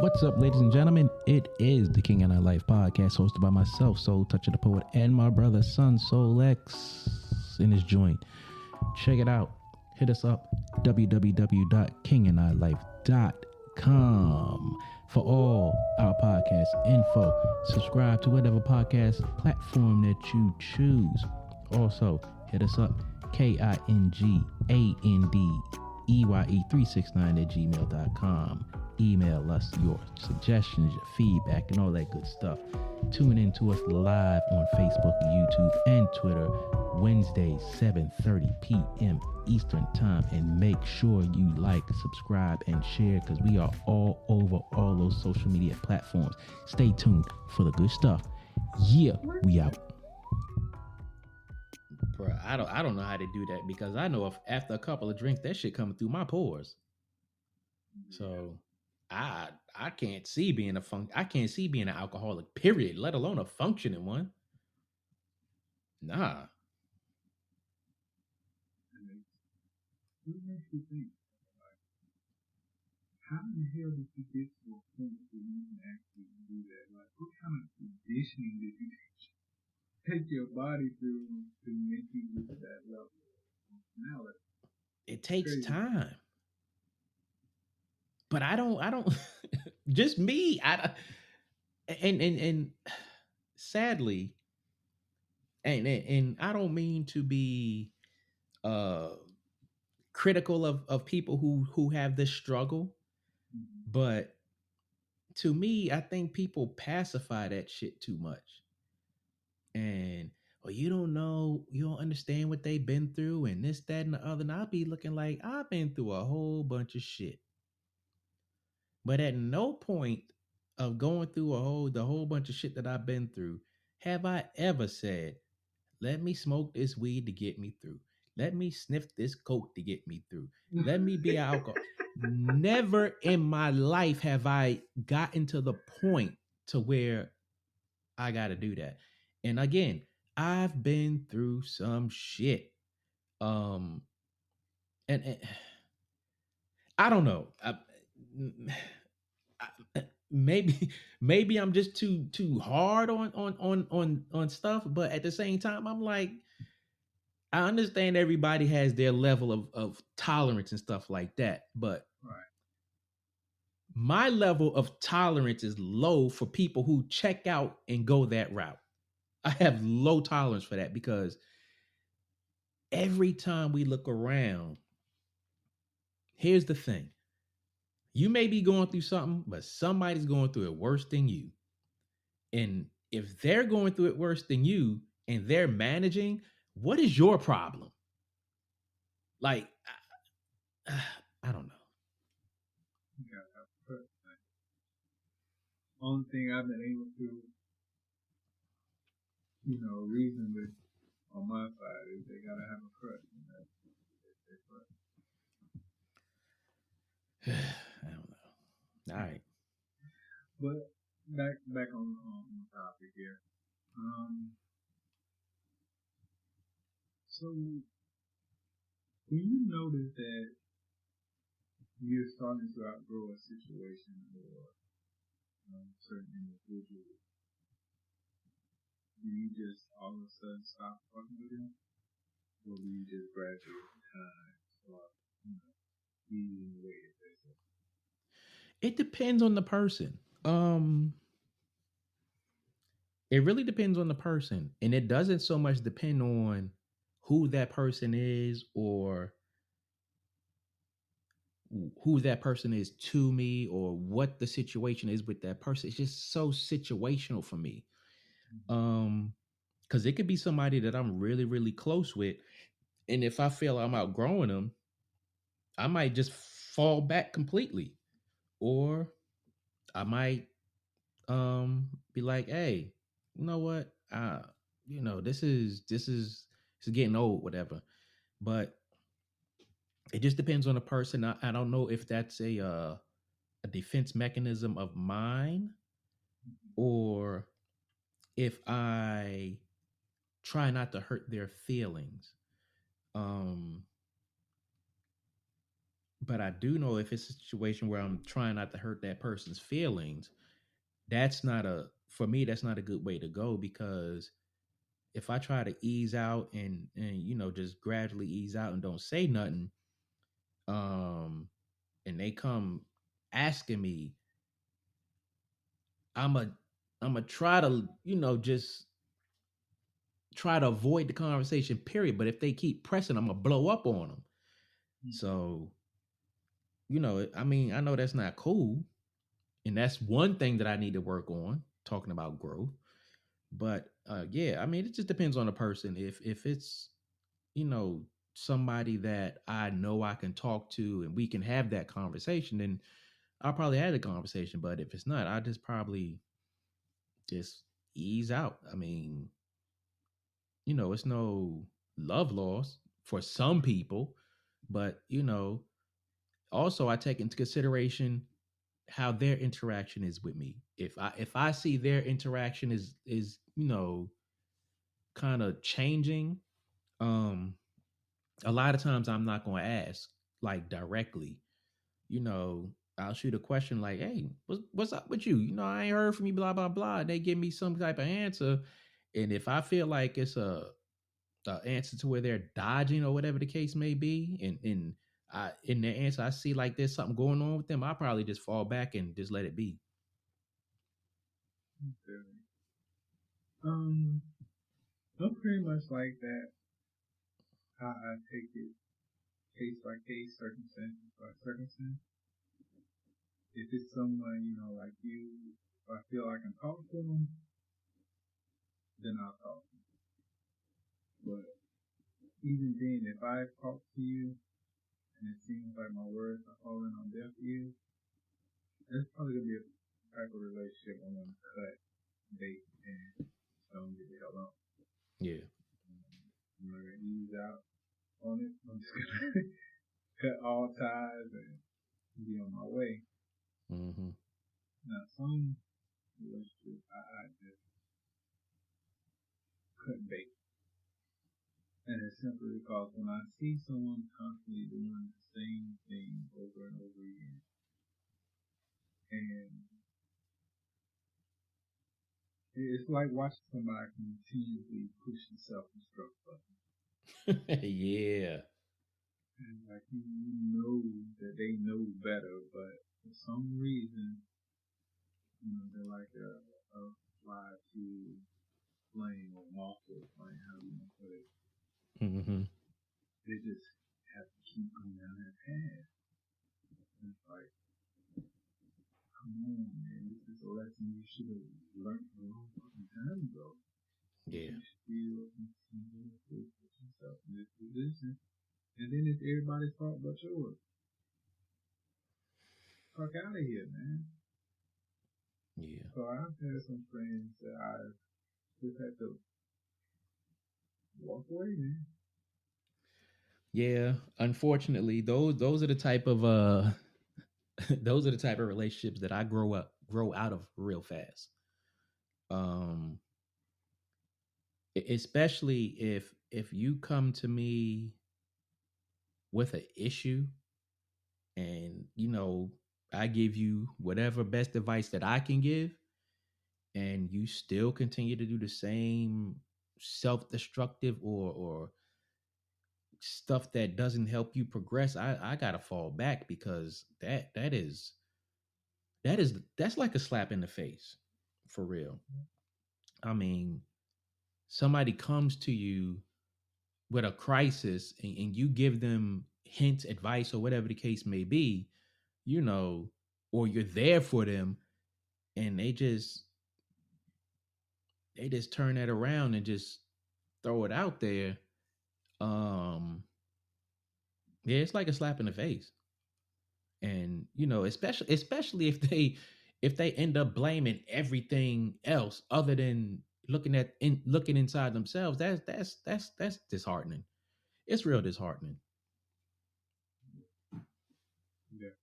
What's up, ladies and gentlemen? It is the King and I Life podcast, hosted by myself, Soul Toucher the Poet, and my brother, Son Soul X, in his joint. Check it out. Hit us up, www.kingandilife.com, for all our podcast info. Subscribe to whatever podcast platform that you choose. Also, hit us up, KINGANDEYE369@gmail.com. Email us your suggestions, your feedback, and all that good stuff. Tune in to us live on Facebook, YouTube, and Twitter, Wednesdays, 7:30 p.m. Eastern Time. And make sure you like, subscribe, and share, because we are all over all those social media platforms. Stay tuned for the good stuff. Yeah, we out. Bro, I don't know how to do that, because I know if after a couple of drinks, that shit coming through my pores. So I can't see being I can't see being an alcoholic, period, let alone a functioning one. Nah. What makes you think? Like, how in the hell did you get to a point where you can actually do that? Like, what kind of conditioning did you take your body through to make you reach that level of functionality? It takes time. But I don't just me. And sadly, and I don't mean to be critical of people who have this struggle, but to me, I think people pacify that shit too much. And well, you don't know, you don't understand what they've been through, and this, that, and the other. And I'll be looking like I've been through a whole bunch of shit. But at no point of going through the whole bunch of shit that I've been through have I ever said, let me smoke this weed to get me through. Let me sniff this coke to get me through. Let me be alcohol. Never in my life have I gotten to the point to where I got to do that. And again, I've been through some shit. And I don't know. Maybe I'm just too hard on stuff, but at the same time, I'm like, I understand everybody has their level of tolerance and stuff like that, but my level of tolerance is low for people who check out and go that route. I have low tolerance for that, because every time we look around, here's the thing. You may be going through something, but somebody's going through it worse than you. And if they're going through it worse than you and they're managing, what is your problem? Like, I don't know. Yeah, only thing I've been able to, reason with on my side is they gotta have a crush. I don't know. All right. But back on the topic here. So when you notice that you're starting to outgrow a situation or certain individual, do you just all of a sudden stop fucking with them? Or do you just gradually time start, easing away at this? It depends on the person. It really depends on the person. And it doesn't so much depend on who that person is or who that person is to me or what the situation is with that person. It's just so situational for me. Because it could be somebody that I'm really, really close with. And if I feel I'm outgrowing them, I might just fall back completely. Or I might be like, hey, you know what? This is getting old, whatever. But it just depends on the person. I don't know if that's a defense mechanism of mine, or if I try not to hurt their feelings. Um, but I do know if it's a situation where I'm trying not to hurt that person's feelings, that's not a for me. That's not a good way to go because if I try to ease out and just gradually ease out and don't say nothing, um, and they come asking me, I'm a I'm a try to just try to avoid the conversation. Period. But if they keep pressing, I'm gonna blow up on them. So I mean, I know that's not cool, and that's one thing that I need to work on. Talking about growth, but yeah, I mean, it just depends on the person. If it's you know somebody that I know I can talk to and we can have that conversation, then I'll probably have the conversation. But if it's not, I just probably just ease out. I mean, it's no love loss for some people, but also I take into consideration how their interaction is with me. If I see their interaction is kind of changing, um a lot of times I'm not going to ask like directly. you know I'll shoot a question like, hey, what's up with you? I ain't heard from you, blah blah blah. They give me some type of answer, and if I feel like it's a answer to where they're dodging or whatever the case may be, and in their answer I see like there's something going on with them, I probably just fall back and just let it be. Okay. I'm pretty much like that. How I take it case by case, circumstance by circumstance. If it's someone, like you, if I feel I can talk to them, then I'll talk to them. But even then, if I talk to you and it seems like my words are falling on deaf ears, that's probably gonna be a type of relationship I'm gonna cut bait and just don't get the hell out. Yeah. I'm not gonna ease out on it. I'm just gonna cut all ties and be on my way. Mm-hmm. Now, some relationships I just cut bait. And it's simply because when I see someone constantly doing the same thing over and over again, and it's like watching somebody continuously push the self-destruct button. Yeah. And like you know that they know better, but for some reason, they're like a fly to flame or moth to a flame, how you want to put it. Mm-hmm. They just have to keep going down that path. And it's like, come on, man, this is a lesson you should have learned a long fucking time ago. But Yeah. you still continue to put yourself in this position. And then it's everybody's fault but yours. Fuck out of here, man. Yeah. So I've had some friends that I just had to walk away, man. Yeah. Unfortunately, those are the type of those are the type of relationships that I grow out of real fast. Um Especially if you come to me with an issue, and I give you whatever best advice that I can give, and you still continue to do the same self-destructive or stuff that doesn't help you progress, I gotta fall back, because that's like a slap in the face, for real. I mean, somebody comes to you with a crisis, and you give them hints, advice, or whatever the case may be, you know, or you're there for them, and they just turn that around and just throw it out there. Um, yeah, it's like a slap in the face. And especially if they end up blaming everything else other than looking inside themselves, that's disheartening. It's real disheartening. Definitely.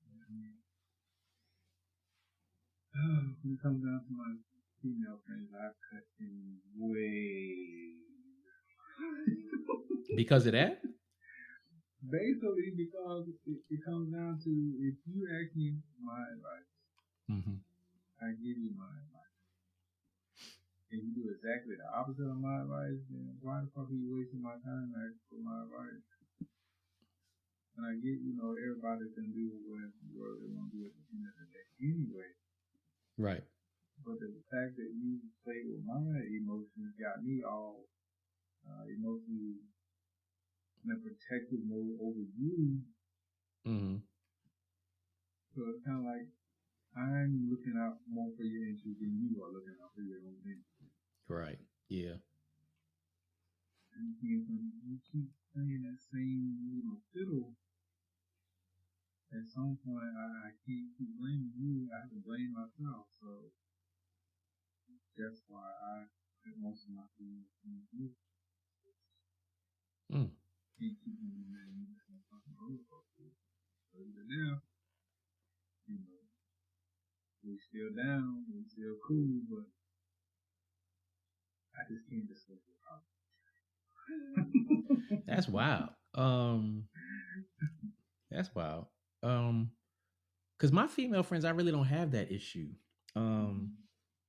When it comes down to my female friends, I've cut them way. Because of that. Basically, because it comes down to if you ask me my advice, Mm-hmm. I give you my advice. If you do exactly the opposite of my advice, then why the fuck are you wasting my time asking for my advice? And I get, everybody can do whatever they want to do at the end of the day anyway. Right. But the fact that you play with my emotions got me all emotionally in a protective mode over you. Mm-hmm. So it's kind of like I'm looking out more for your interests than you are looking out for your own interests. Right. Yeah. And you keep playing that same fiddle. At some point, I can't keep blaming you. I have to blame myself. So that's why I put most of my feelings in you. Mm. Can't keep doing that. You just want fucking roller coaster. So either now, you know, we still down, we still cool, but I just can't discuss it out. That's wild. That's wild. Because my female friends, I really don't have that issue. Um,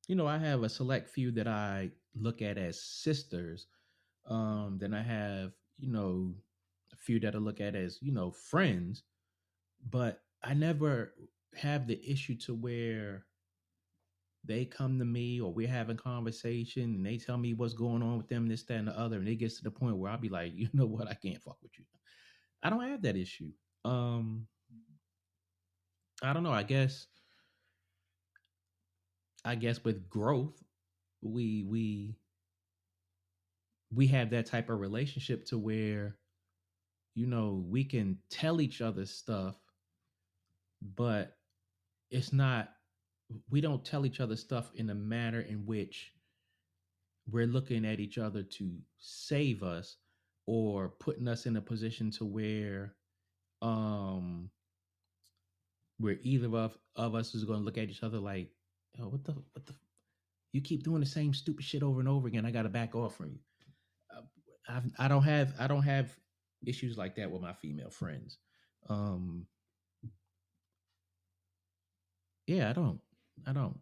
I have a select few that I look at as sisters. Then I have, a few that I look at as, friends. But I never have the issue to where they come to me or we're having conversation and they tell me what's going on with them, this, that, and the other, and it gets to the point where I'll be like, you know what, I can't fuck with you. I don't have that issue. Um, I don't know. I guess with growth, we we have that type of relationship to where we can tell each other stuff, but it's not. We don't tell each other stuff in a manner in which we're looking at each other to save us or putting us in a position to um where either of us is going to look at each other like, oh, what the you keep doing the same stupid shit over and over again. I got to back off from you. I don't have issues like that with my female friends. Um, yeah, I don't.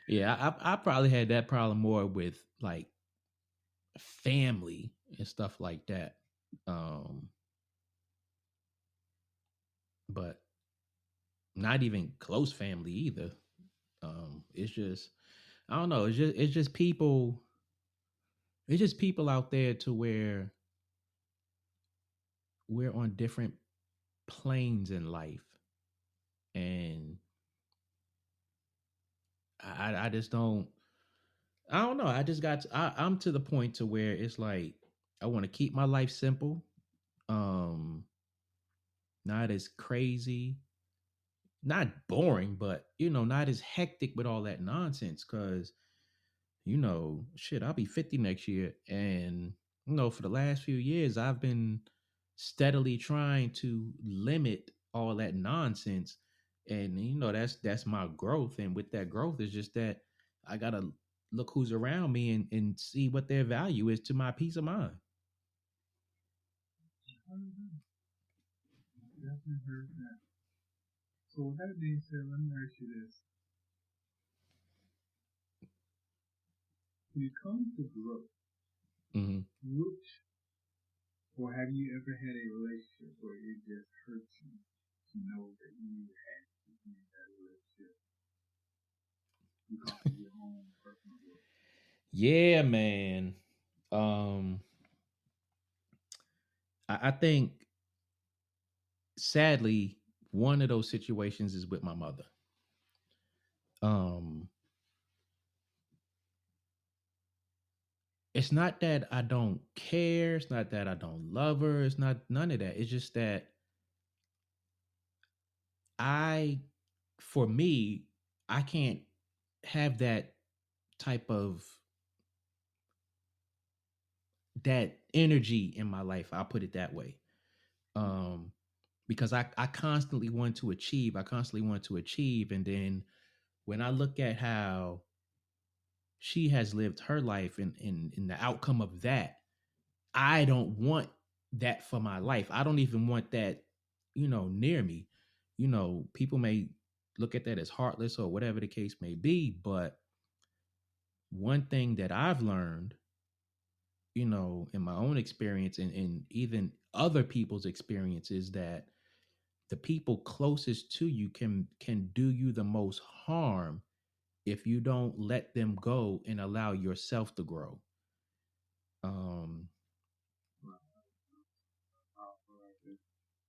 Yeah, I probably had that problem more with like family and stuff like that. Um, but not even close family either. It's just I don't know. It's just people. It's just people out there to where we're on different planes in life, and I just don't. I don't know. I just got. I'm to the point to where it's like I want to keep my life simple. Um, not as crazy, not boring, but not as hectic with all that nonsense. Cause shit, I'll be 50 next year. And, for the last few years, I've been steadily trying to limit all that nonsense. And, that's my growth. And with that growth is just that I gotta look who's around me and see what their value is to my peace of mind. I definitely heard that. So with that being said, let me ask you this. When it comes to growth, Mm-hmm. which or have you ever had a relationship where it just hurts you to know that you had to be in that relationship because of your own personal growth? Yeah, man. Um, I think sadly, one of those situations is with my mother. Um, it's not that I don't care. It's not that I don't love her. It's not none of that. It's just that I, for me, I can't have type of that energy in my life. I'll put it that way. Um, because I constantly want to achieve. I constantly want to achieve. And then when I look at how she has lived her life, and in the outcome of that, I don't want that for my life. I don't even want that, near me. People may look at that as heartless or whatever the case may be, but one thing that I've learned, in my own experience, and even other people's experience, is that the people closest to you can do you the most harm if you don't let them go and allow yourself to grow. Um,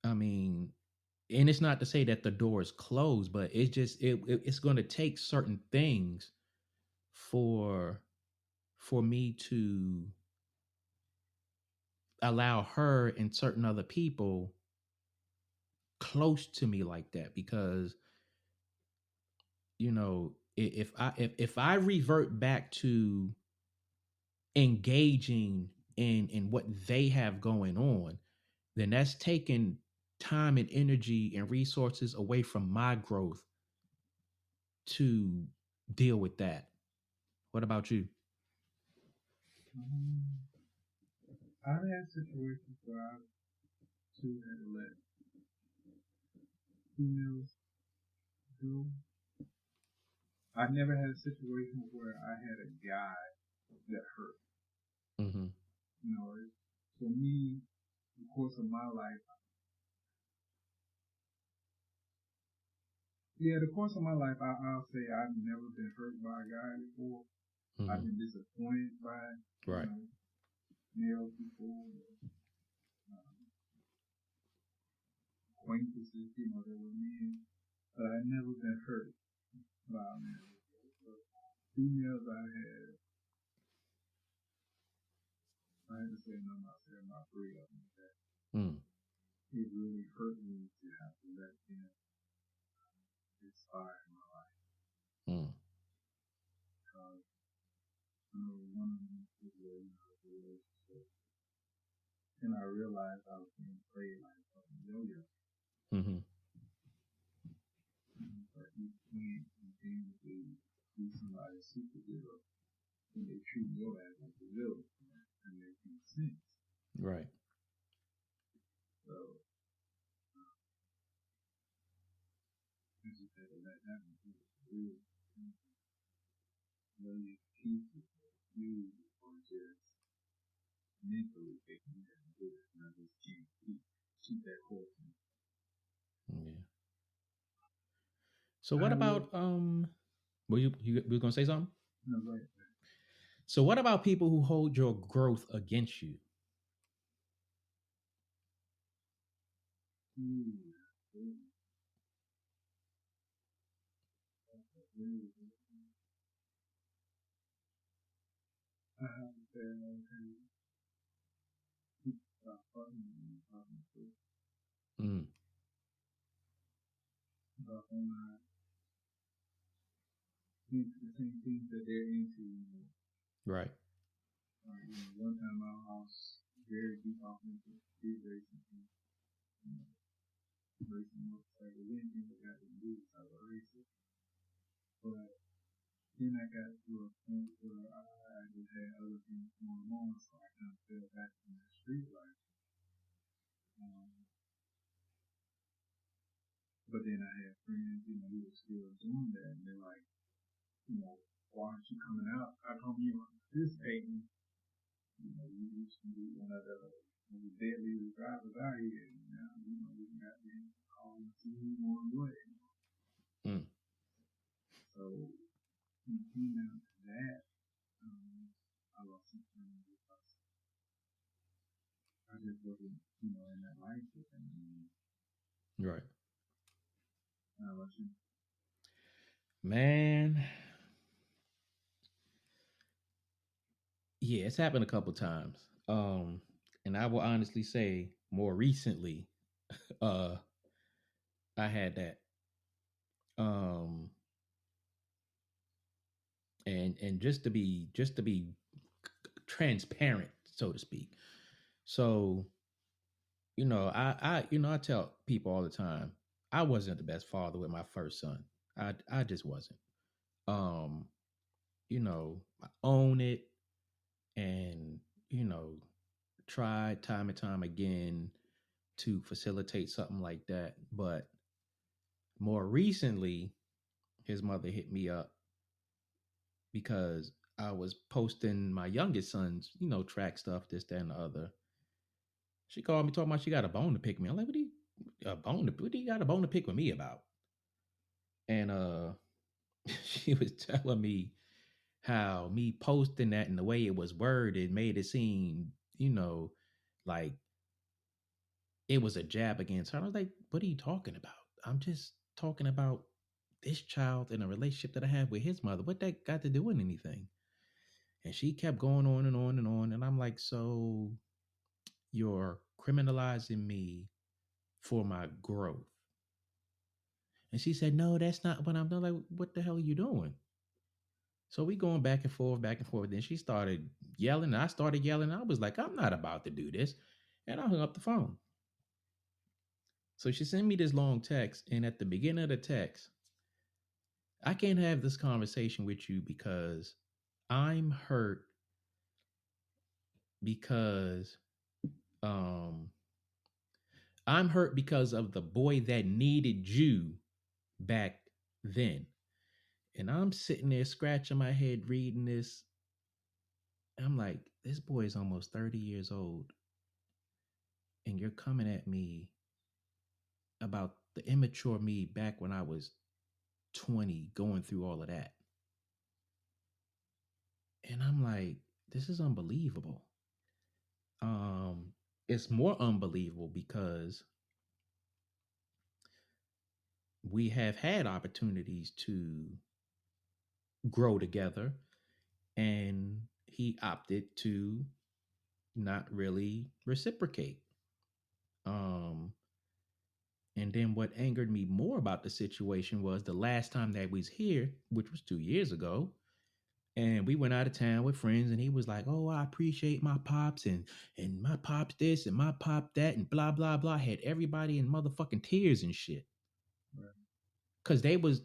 I mean, and it's not to say that the door is closed, but it's just it's going to take certain things for me to allow her and certain other people close to me like that, because if I revert back to engaging in what they have going on, then that's taking time and energy and resources away from my growth to deal with that. What about you? Um, I've had situations where I too had to let females go. I've never had a situation where I had a guy that hurt. Mm-hmm. You know, for me, the course of my life, the course of my life, I'll say I've never been hurt by a guy before. I've Mm-hmm. been disappointed by, Right. male people, acquaintances, that were men, but I've never been hurt by a man before. So females I had to say no myself, not three of them. That Mm. it really hurt me to have to let them expire my life. Mm. Because one of them was a relationship, and I realized I was being played like a fucking yo-yo. Mm-hmm. But you can't continue to be somebody's superhero when they treat your ass like a villain, and they make sense. Right. So I just had to let that one really, really pieces of you or just mentally taking that and do it, and I just can't keep that course. Yeah. So I what will. about were you were gonna say something? No, right. So what about people who hold your growth against you? Mm. I have to say, okay, keep fucking and talking to, Mm. but I'm not into the same things that they're into. Right. One time I was very deep off into speed racing, you know, racing motorcycle, anything that got to do with type of racing. But then I got to a point where I just had other things going on, so I kind of fell back in that street life. Um, but then I had friends, who were still doing that, and they're like, why aren't you coming out? How come you aren't participating? You used to be one of the deadliest drivers out here, and now, we got to call and see who won what. Mm. So, when it came down to that, I lost some friends because I just wasn't, in that mindset anymore. Right. How about you? Man, yeah, it's happened a couple times. And I will honestly say more recently, uh, I had that. Um, and just to be transparent, so to speak. So, I tell people all the time, I wasn't the best father with my first son. I just wasn't. Um, own it and, you know, try time and time again to facilitate something like that. But more recently, his mother hit me up because I was posting my youngest son's, track stuff, this, that, and the other. She called me talking about she got a bone to pick me. I'm like, what do you got a bone to pick with me about? And she was telling me how me posting that and the way it was worded made it seem, like it was a jab against her. I was like, what are you talking about? I'm just talking about this child and a relationship that I have with his mother. What that got to do with anything? And she kept going on and on and on. And I'm like, so you're criminalizing me for my growth. And she said, no, that's not what I'm doing. Like, what the hell are you doing? So we going back and forth, back and forth. Then she started yelling. And I started yelling. I was like, I'm not about to do this. And I hung up the phone. So she sent me this long text. And at the beginning of the text, I can't have this conversation with you because I'm hurt because um I'm hurt because of the boy that needed you back then. And I'm sitting there scratching my head reading this. I'm like, this boy is almost 30 years old. And you're coming at me about the immature me back when I was 20 going through all of that. And I'm like, this is unbelievable. Um, it's more unbelievable because we have had opportunities to grow together and he opted to not really reciprocate. Um, and then what angered me more about the situation was the last time that we was here, which was 2 years ago, and we went out of town with friends, and he was like, "Oh, I appreciate my pops and my pops this and my pop that and blah blah blah." Had everybody in motherfucking tears and shit Right. because they was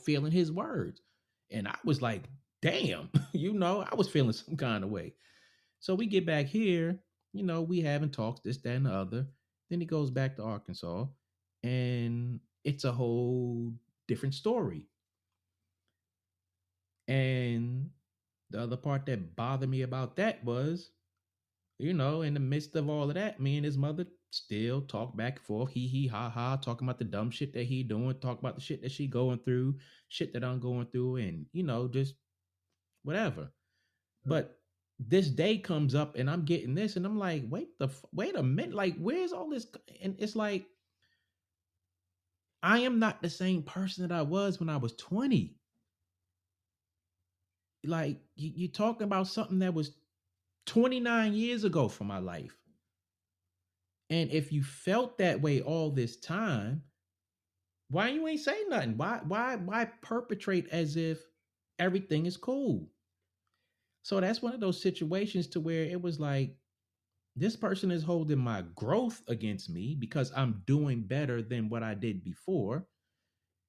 feeling his words, and I was like, "Damn," I was feeling some kind of way. So we get back here, we haven't talked this, that, and the other. Then he goes back to Arkansas, and it's a whole different story. And the other part that bothered me about that was, in the midst of all of that, me and his mother still talk back and forth, hee ha ha, talking about the dumb shit that he doing, talk about the shit that she going through, shit that I'm going through, and just whatever. But this day comes up and I'm getting this and I'm like, wait a minute, like where's all this? And it's like, I am not the same person that I was when I was 20. Like you're talking about something that was 29 years ago for my life. And if you felt that way all this time, why you ain't say nothing? Why perpetrate as if everything is cool? So that's one of those situations to where it was like, this person is holding my growth against me because I'm doing better than what I did before.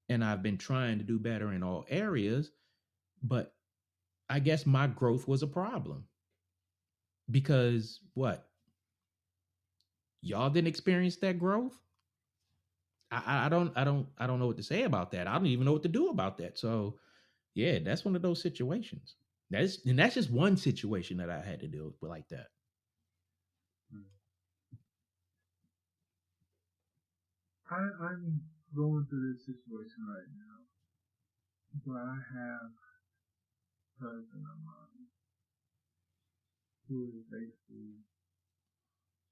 And I've been trying to do better in all areas. But I guess my growth was a problem because what? Y'all didn't experience that growth? I don't know what to say about that. I don't even know what to do about that. So yeah, that's one of those situations. That's just one situation that I had to deal with like that. I'm going through this situation right now, but I have a cousin of mine who has basically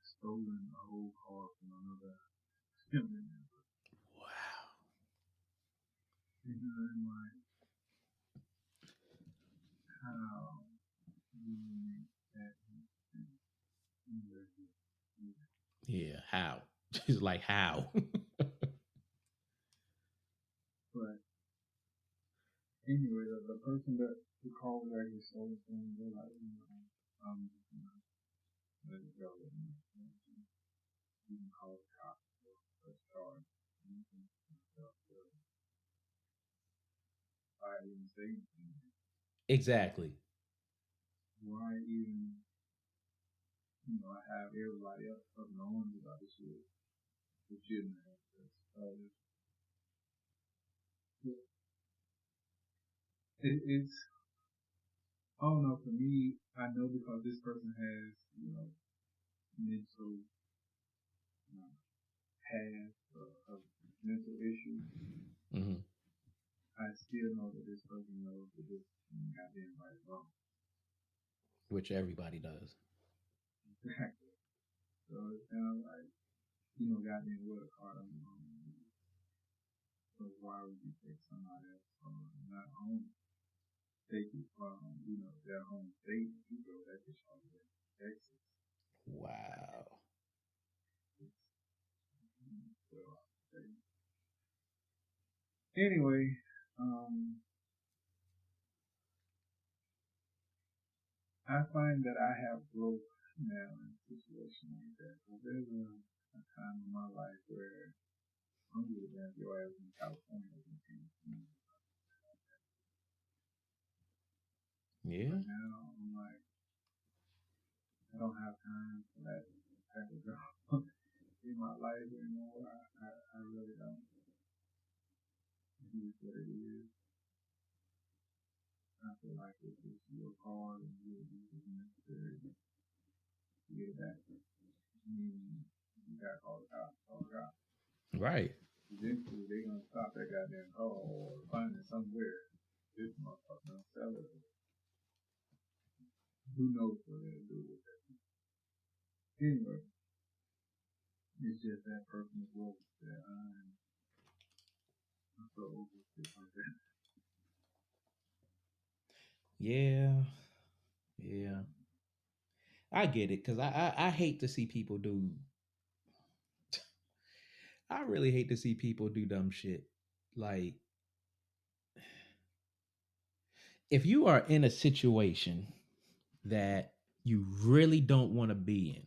stolen a whole car from another family member. Wow. And I'm like, how do you make that make sense? Yeah, how? It's like how? But anyway, the person that the call that he stole from, they're like, I'm just gonna let it go. And you can call the cops for a charge. I didn't say anything. Exactly. Why even, I have everybody else up knowing about this shit, legitimate access. It's, I don't know, for me, I know because this person has, mental, past of mental issues, Mm-hmm. I still know that this person knows that this goddamn right wrong. Which everybody does. Exactly. So it's kind of like, goddamn what a card on your own. So why would you take somebody else from not only take it from, their home state, you go that bitch all the way to Texas. Wow. So, anyway, I find that I have growth now in a situation like that. So there's a time in my life where I'm really gonna go out in California and Yeah. but now I'm like, I don't have time for that type of job in my life anymore. I really don't. It is what it is. I feel like it's just real hard and really necessary to get it back. You got call the cops. Right. Eventually they're gonna stop that goddamn call or find it somewhere. This motherfucker gonna sell it. Who knows what they'll do with it. Anyway, it's just that personal growth that I'm so over shit like that. Yeah. Yeah. I get it because I hate to see people do. I really hate to see people do dumb shit. Like, if you are in a situation that you really don't want to be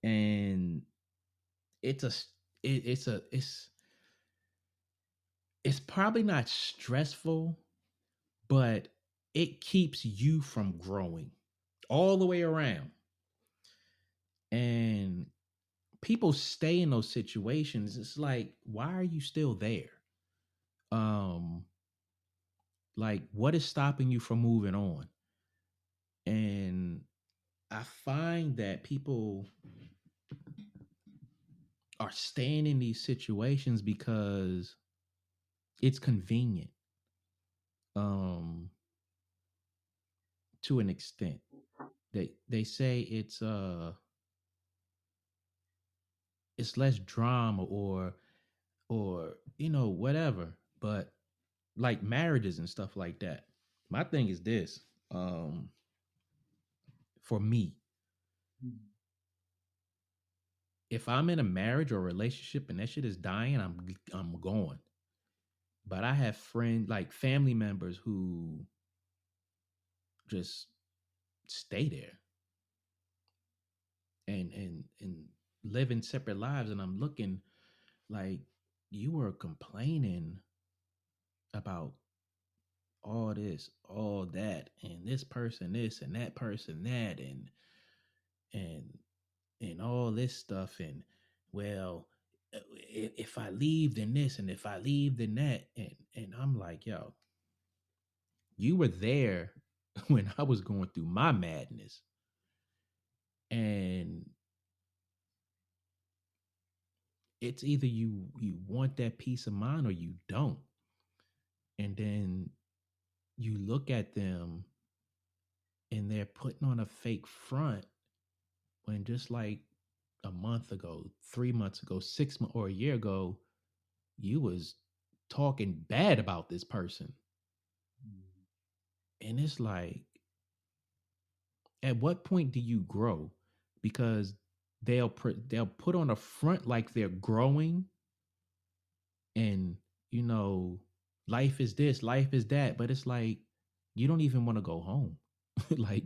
in, and it's a it's probably not stressful, but it keeps you from growing all the way around. And people stay in those situations. It's like, why are you still there? Um, like, what is stopping you from moving on? And I find that people are staying in these situations because it's convenient. Um, to an extent. They say it's less drama or whatever, but like marriages and stuff like that. My thing is this. For me, if I'm in a marriage or a relationship and that shit is dying, I'm going. But I have friends, like family members, who just stay there and living separate lives, and I'm looking like, you were complaining about all this, all that, and this person this and that person that, and and all this stuff, and well, if I leave then this, and if I leave then that, and I'm like, yo, you were there when I was going through my madness, and it's either you want that peace of mind or you don't. And then you look at them and they're putting on a fake front when just like a month ago, 3 months ago, 6 months, or a year ago, you was talking bad about this person. And it's like, at what point do you grow? Because they'll put on a front like they're growing, and you know, life is this, life is that, but it's like, you don't even want to go home. Like,